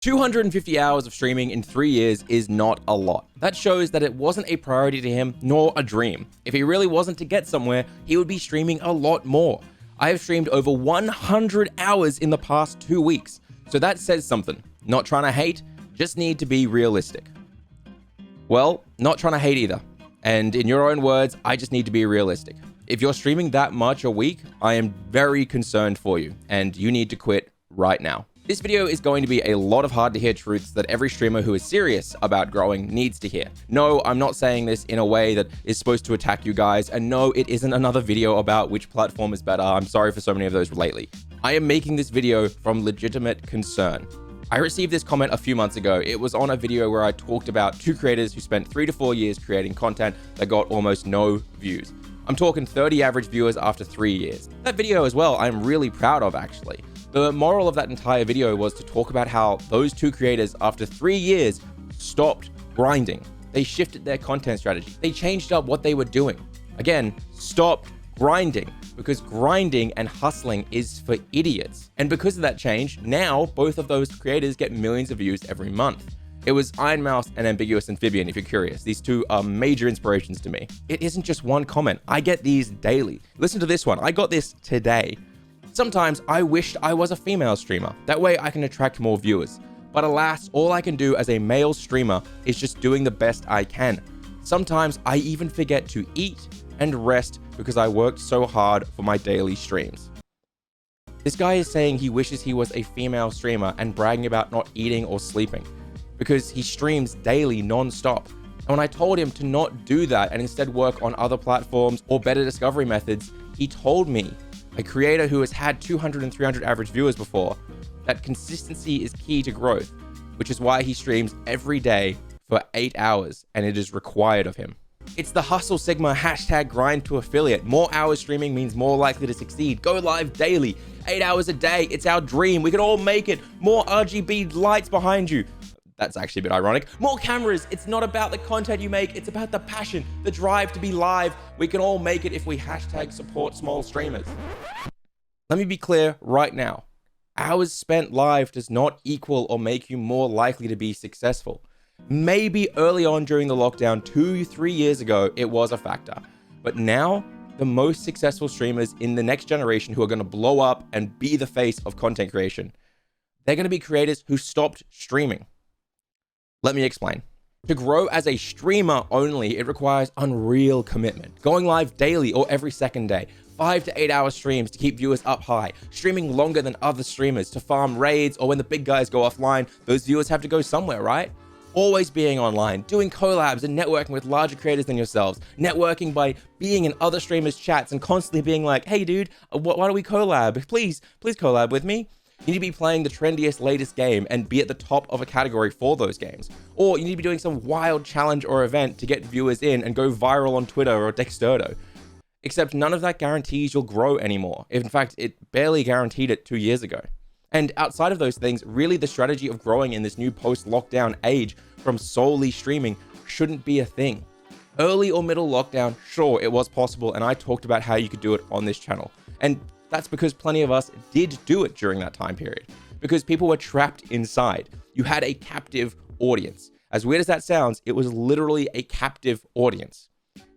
250 hours of streaming in 3 years is not a lot. That shows that it wasn't a priority to him, nor a dream. If he really wasn't to get somewhere, he would be streaming a lot more. I have streamed over 100 hours in the past 2 weeks. So that says something. Not trying to hate, just need to be realistic. Well, not trying to hate either. And in your own words, I just need to be realistic. If you're streaming that much a week, I am very concerned for you, and you need to quit right now. This video is going to be a lot of hard to hear truths that every streamer who is serious about growing needs to hear. No, I'm not saying this in a way that is supposed to attack you guys, and no, it isn't another video about which platform is better. I'm sorry for so many of those lately. I am making this video from legitimate concern. I received this comment a few months ago. It was on a video where I talked about 2 creators who spent 3 to 4 years creating content that got almost no views. I'm talking 30 average viewers after 3 years. That video as well, I'm really proud of actually. The moral of that entire video was to talk about how those 2 creators, after 3 years, stopped grinding. They shifted their content strategy. They changed up what they were doing. Again, stopped grinding, because grinding and hustling is for idiots. And because of that change, now both of those creators get millions of views every month. It was Ironmouse and Ambiguous Amphibian, if you're curious. These 2 are major inspirations to me. It isn't just one comment. I get these daily. Listen to this one. I got this today. Sometimes I wished I was a female streamer. That way I can attract more viewers. But alas, all I can do as a male streamer is just doing the best I can. Sometimes I even forget to eat and rest because I worked so hard for my daily streams. This guy is saying he wishes he was a female streamer and bragging about not eating or sleeping because he streams daily non-stop. And when I told him to not do that and instead work on other platforms or better discovery methods, he told me, a creator who has had 200 and 300 average viewers before, that consistency is key to growth, which is why he streams every day for 8 hours and it is required of him. It's the hustle sigma #grind to affiliate. More hours streaming means more likely to succeed. Go live daily, 8 hours a day. It's our dream. We can all make it. More RGB lights behind you. That's actually a bit ironic. More cameras. It's not about the content you make. It's about the passion, the drive to be live. We can all make it if we #support small streamers. Let me be clear right now. Hours spent live does not equal or make you more likely to be successful. Maybe early on during the lockdown 2-3 years ago, it was a factor. But now, the most successful streamers in the next generation who are going to blow up and be the face of content creation, they're going to be creators who stopped streaming. Let me explain. To grow as a streamer only, it requires unreal commitment. Going live daily or every second day, 5 to 8 hour streams to keep viewers up high, streaming longer than other streamers to farm raids, or when the big guys go offline, those viewers have to go somewhere, right? Always being online, doing collabs and networking with larger creators than yourselves, networking by being in other streamers' chats and constantly being like, hey dude, why don't we collab? Please collab with me. You need to be playing the trendiest, latest game and be at the top of a category for those games. Or you need to be doing some wild challenge or event to get viewers in and go viral on Twitter or Dexerto. Except none of that guarantees you'll grow anymore. In fact, it barely guaranteed it 2 years ago. And outside of those things, really the strategy of growing in this new post-lockdown age from solely streaming shouldn't be a thing. Early or middle lockdown, sure, it was possible, and I talked about how you could do it on this channel. And that's because plenty of us did do it during that time period, because people were trapped inside. You had a captive audience. As weird as that sounds, it was literally a captive audience.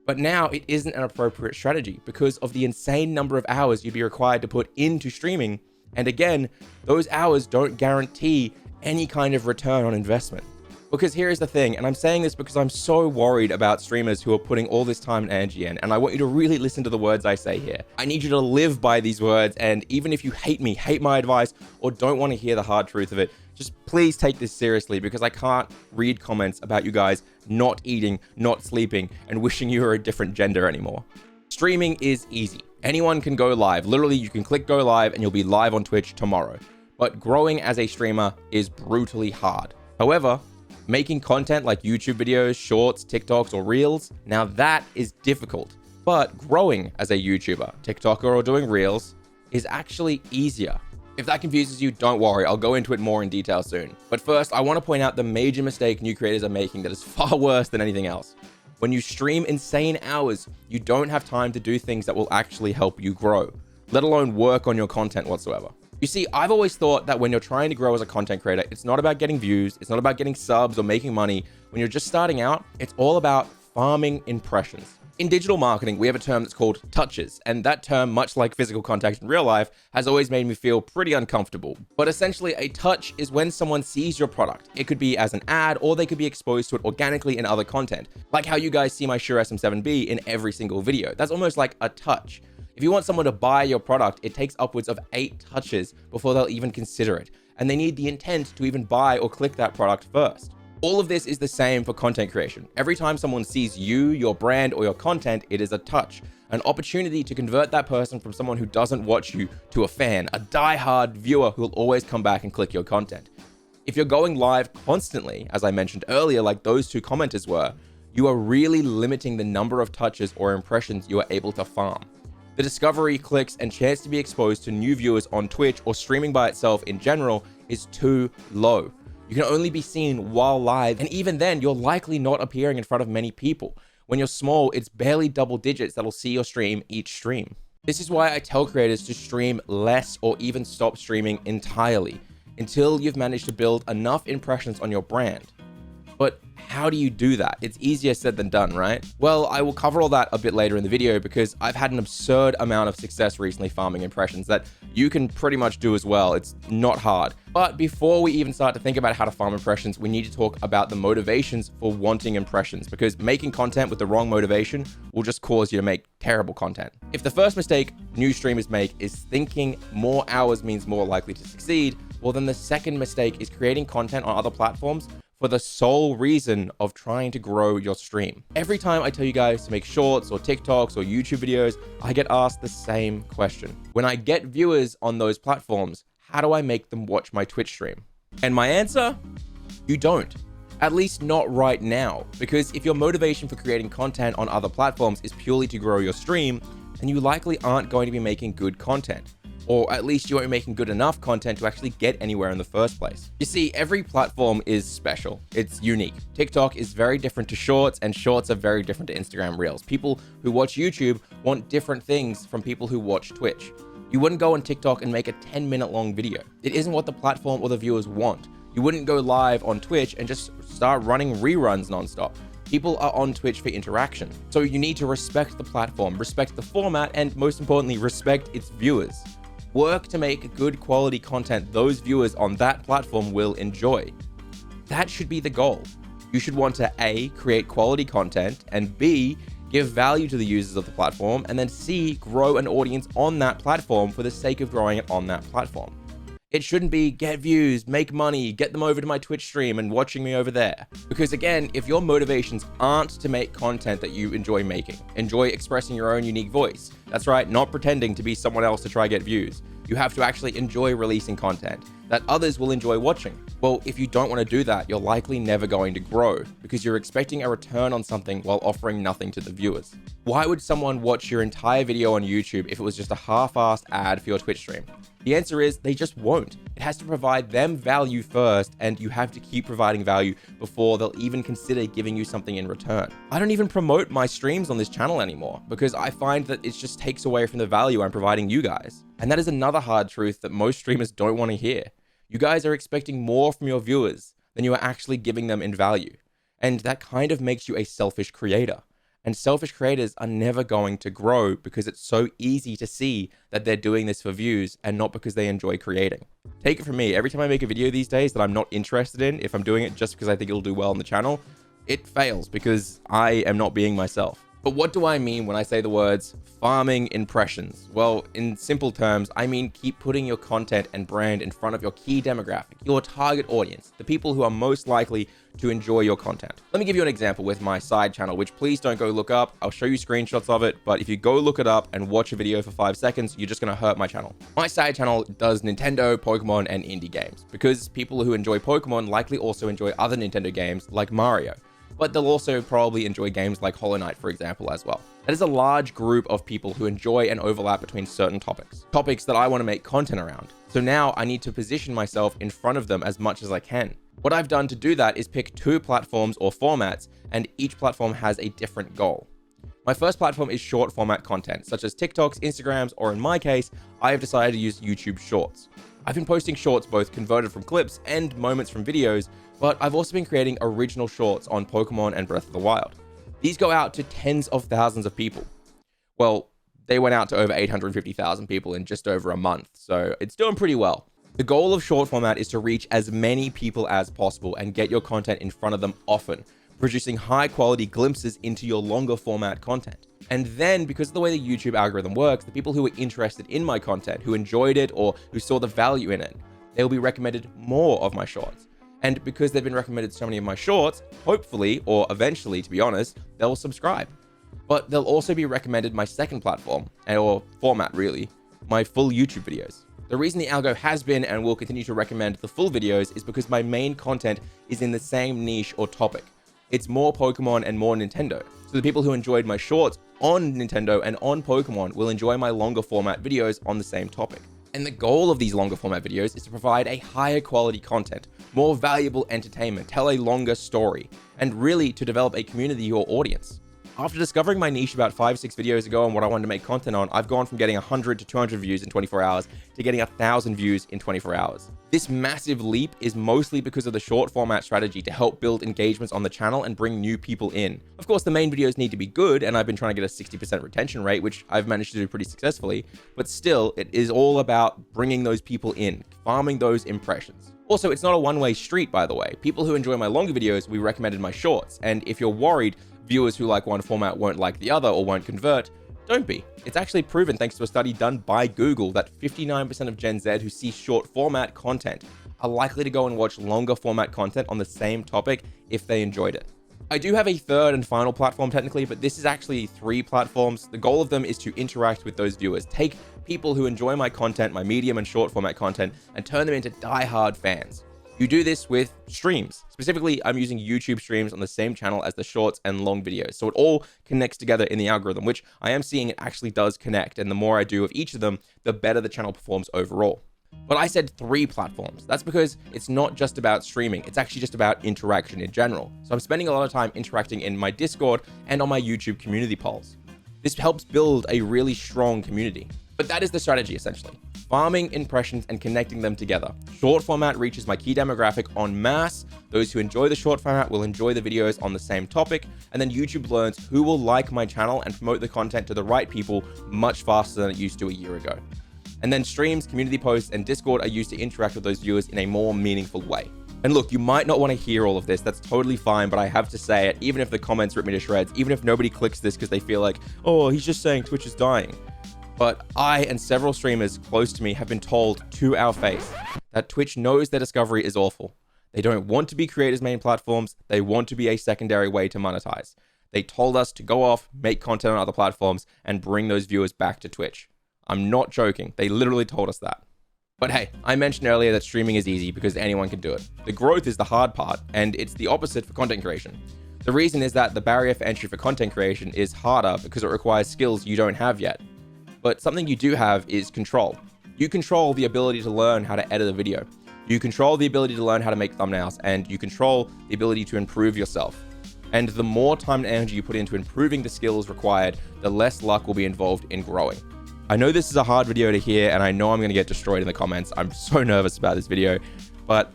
But now it isn't an appropriate strategy because of the insane number of hours you'd be required to put into streaming. And again, those hours don't guarantee any kind of return on investment. Because here is the thing, and I'm saying this because I'm so worried about streamers who are putting all this time and energy in, and I want you to really listen to the words I say here. I need you to live by these words, and even if you hate me, hate my advice, or don't want to hear the hard truth of it, just please take this seriously, because I can't read comments about you guys not eating, not sleeping, and wishing you were a different gender anymore. Streaming is easy. Anyone can go live. Literally, you can click go live and you'll be live on Twitch tomorrow. But growing as a streamer is brutally hard. However, making content like YouTube videos, shorts, TikToks, or Reels, now that is difficult. But growing as a YouTuber, TikToker, or doing Reels is actually easier. If that confuses you, don't worry, I'll go into it more in detail soon. But first, I want to point out the major mistake new creators are making that is far worse than anything else. When you stream insane hours, you don't have time to do things that will actually help you grow, let alone work on your content whatsoever. You see, I've always thought that when you're trying to grow as a content creator, it's not about getting views, it's not about getting subs or making money. When you're just starting out, it's all about farming impressions. In digital marketing, we have a term that's called touches, and that term, much like physical contact in real life, has always made me feel pretty uncomfortable. But essentially, a touch is when someone sees your product. It could be as an ad, or they could be exposed to it organically in other content, like how you guys see my Shure SM7B in every single video. That's almost like a touch. If you want someone to buy your product, it takes upwards of 8 touches before they'll even consider it, and they need the intent to even buy or click that product first. All of this is the same for content creation. Every time someone sees you, your brand, or your content, it is a touch, an opportunity to convert that person from someone who doesn't watch you to a fan, a die-hard viewer who will always come back and click your content. If you're going live constantly, as I mentioned earlier, like those 2 commenters were, you are really limiting the number of touches or impressions you are able to farm. The discovery, clicks, and chance to be exposed to new viewers on Twitch or streaming by itself in general is too low. You can only be seen while live, and even then, you're likely not appearing in front of many people. When you're small, it's barely double digits that'll see your stream each stream. This is why I tell creators to stream less or even stop streaming entirely until you've managed to build enough impressions on your brand. But how do you do that? It's easier said than done, right? Well, I will cover all that a bit later in the video because I've had an absurd amount of success recently farming impressions that you can pretty much do as well. It's not hard. But before we even start to think about how to farm impressions, we need to talk about the motivations for wanting impressions, because making content with the wrong motivation will just cause you to make terrible content. If the first mistake new streamers make is thinking more hours means more likely to succeed, well then the second mistake is creating content on other platforms for the sole reason of trying to grow your stream. Every time I tell you guys to make shorts or TikToks or YouTube videos, I get asked the same question. When I get viewers on those platforms, how do I make them watch my Twitch stream? And my answer? You don't. At least not right now. Because if your motivation for creating content on other platforms is purely to grow your stream, then you likely aren't going to be making good content. Or at least you won't be making good enough content to actually get anywhere in the first place. You see, every platform is special. It's unique. TikTok is very different to Shorts, and Shorts are very different to Instagram Reels. People who watch YouTube want different things from people who watch Twitch. You wouldn't go on TikTok and make a 10-minute long video. It isn't what the platform or the viewers want. You wouldn't go live on Twitch and just start running reruns nonstop. People are on Twitch for interaction. So you need to respect the platform, respect the format, and most importantly, respect its viewers. Work to make good quality content those viewers on that platform will enjoy. That should be the goal. You should want to A, create quality content, and B, give value to the users of the platform, and then C, grow an audience on that platform for the sake of growing it on that platform. It shouldn't be get views, make money, get them over to my Twitch stream and watching me over there. Because again, if your motivations aren't to make content that you enjoy making, enjoy expressing your own unique voice, that's right, not pretending to be someone else to try get views, you have to actually enjoy releasing content that others will enjoy watching. Well, if you don't want to do that, you're likely never going to grow because you're expecting a return on something while offering nothing to the viewers. Why would someone watch your entire video on YouTube if it was just a half-assed ad for your Twitch stream? The answer is they just won't. It has to provide them value first, and you have to keep providing value before they'll even consider giving you something in return. I don't even promote my streams on this channel anymore because I find that it just takes away from the value I'm providing you guys. And that is another hard truth that most streamers don't want to hear. You guys are expecting more from your viewers than you are actually giving them in value. And that kind of makes you a selfish creator. And selfish creators are never going to grow because it's so easy to see that they're doing this for views and not because they enjoy creating. Take it from me, every time I make a video these days that I'm not interested in, if I'm doing it just because I think it'll do well on the channel, it fails because I am not being myself. But what do I mean when I say the words farming impressions? Well, in simple terms, I mean keep putting your content and brand in front of your key demographic, your target audience, the people who are most likely to enjoy your content. Let me give you an example with my side channel, which please don't go look up. I'll show you screenshots of it, but if you go look it up and watch a video for 5 seconds, you're just gonna hurt my channel. My side channel does Nintendo, Pokemon, and indie games, because people who enjoy Pokemon likely also enjoy other Nintendo games like Mario. But they'll also probably enjoy games like Hollow Knight, for example, as well. That is a large group of people who enjoy and overlap between certain topics that I want to make content around. So now I need to position myself in front of them as much as I can. What I've done to do that is pick 2 platforms or formats, and each platform has a different goal. My first platform is short format content, such as TikToks, Instagrams, or in my case, I have decided to use YouTube Shorts. I've been posting shorts both converted from clips and moments from videos, but I've also been creating original shorts on Pokemon and Breath of the Wild. These go out to tens of thousands of people. Well, they went out to over 850,000 people in just over a month, so it's doing pretty well. The goal of short format is to reach as many people as possible and get your content in front of them often, producing high quality glimpses into your longer format content. And then, because of the way the YouTube algorithm works, the people who are interested in my content, who enjoyed it or who saw the value in it, they'll be recommended more of my shorts. And because they've been recommended so many of my shorts, hopefully, or eventually, to be honest, they'll subscribe. But they'll also be recommended my second platform, or format really, my full YouTube videos. The reason the algo has been and will continue to recommend the full videos is because my main content is in the same niche or topic. It's more Pokemon and more Nintendo. So the people who enjoyed my shorts on Nintendo and on Pokemon will enjoy my longer format videos on the same topic. And the goal of these longer format videos is to provide a higher quality content, more valuable entertainment, tell a longer story, and really to develop a community or audience. After discovering my niche about 5-6 videos ago and what I wanted to make content on, I've gone from getting 100 to 200 views in 24 hours to getting 1,000 views in 24 hours. This massive leap is mostly because of the short format strategy to help build engagements on the channel and bring new people in. Of course, the main videos need to be good, and I've been trying to get a 60% retention rate, which I've managed to do pretty successfully, but still, it is all about bringing those people in, farming those impressions. Also, it's not a one-way street, by the way. People who enjoy my longer videos, we recommended my shorts, and if you're worried viewers who like one format won't like the other or won't convert, don't be. It's actually proven, thanks to a study done by Google, that 59% of Gen Z who see short format content are likely to go and watch longer format content on the same topic if they enjoyed it. I do have a third and final platform technically, but this is actually 3 platforms. The goal of them is to interact with those viewers, take people who enjoy my content, my medium and short format content, and turn them into die-hard fans. You do this with streams. Specifically, I'm using YouTube streams on the same channel as the shorts and long videos. So it all connects together in the algorithm, which I am seeing it actually does connect. And the more I do of each of them, the better the channel performs overall. But I said 3 platforms. That's because it's not just about streaming. It's actually just about interaction in general. So I'm spending a lot of time interacting in my Discord and on my YouTube community polls. This helps build a really strong community. But that is the strategy, essentially. Farming impressions and connecting them together. Short format reaches my key demographic en masse. Those who enjoy the short format will enjoy the videos on the same topic. And then YouTube learns who will like my channel and promote the content to the right people much faster than it used to a year ago. And then streams, community posts, and Discord are used to interact with those viewers in a more meaningful way. And look, you might not want to hear all of this. That's totally fine, but I have to say it, even if the comments rip me to shreds, even if nobody clicks this because they feel like, oh, he's just saying Twitch is dying. But I and several streamers close to me have been told to our face that Twitch knows their discovery is awful. They don't want to be creators' main platforms. They want to be a secondary way to monetize. They told us to go off, make content on other platforms, and bring those viewers back to Twitch. I'm not joking. They literally told us that. But hey, I mentioned earlier that streaming is easy because anyone can do it. The growth is the hard part, and it's the opposite for content creation. The reason is that the barrier for entry for content creation is harder because it requires skills you don't have yet. But something you do have is control. You control the ability to learn how to edit a video. You control the ability to learn how to make thumbnails, and you control the ability to improve yourself. And the more time and energy you put into improving the skills required, the less luck will be involved in growing. I know this is a hard video to hear, and I know I'm going to get destroyed in the comments. I'm so nervous about this video, but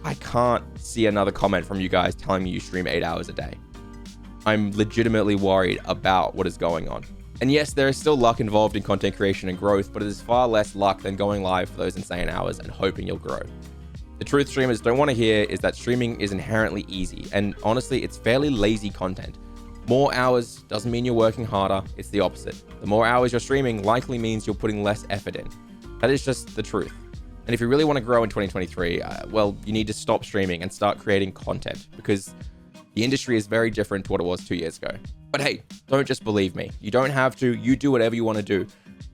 I can't see another comment from you guys telling me you stream 8 hours a day. I'm legitimately worried about what is going on. And yes, there is still luck involved in content creation and growth, but it is far less luck than going live for those insane hours and hoping you'll grow. The truth streamers don't want to hear is that streaming is inherently easy, and honestly, it's fairly lazy content. More hours doesn't mean you're working harder, it's the opposite. The more hours you're streaming likely means you're putting less effort in. That is just the truth. And if you really want to grow in 2023, well, you need to stop streaming and start creating content, because the industry is very different to what it was 2 years ago. But hey, don't just believe me. You don't have to. You do whatever you want to do.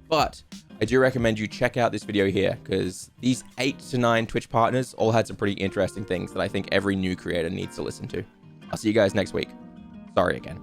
But I do recommend you check out this video here, because these 8 to 9 Twitch partners all had some pretty interesting things that I think every new creator needs to listen to. I'll see you guys next week. Sorry again.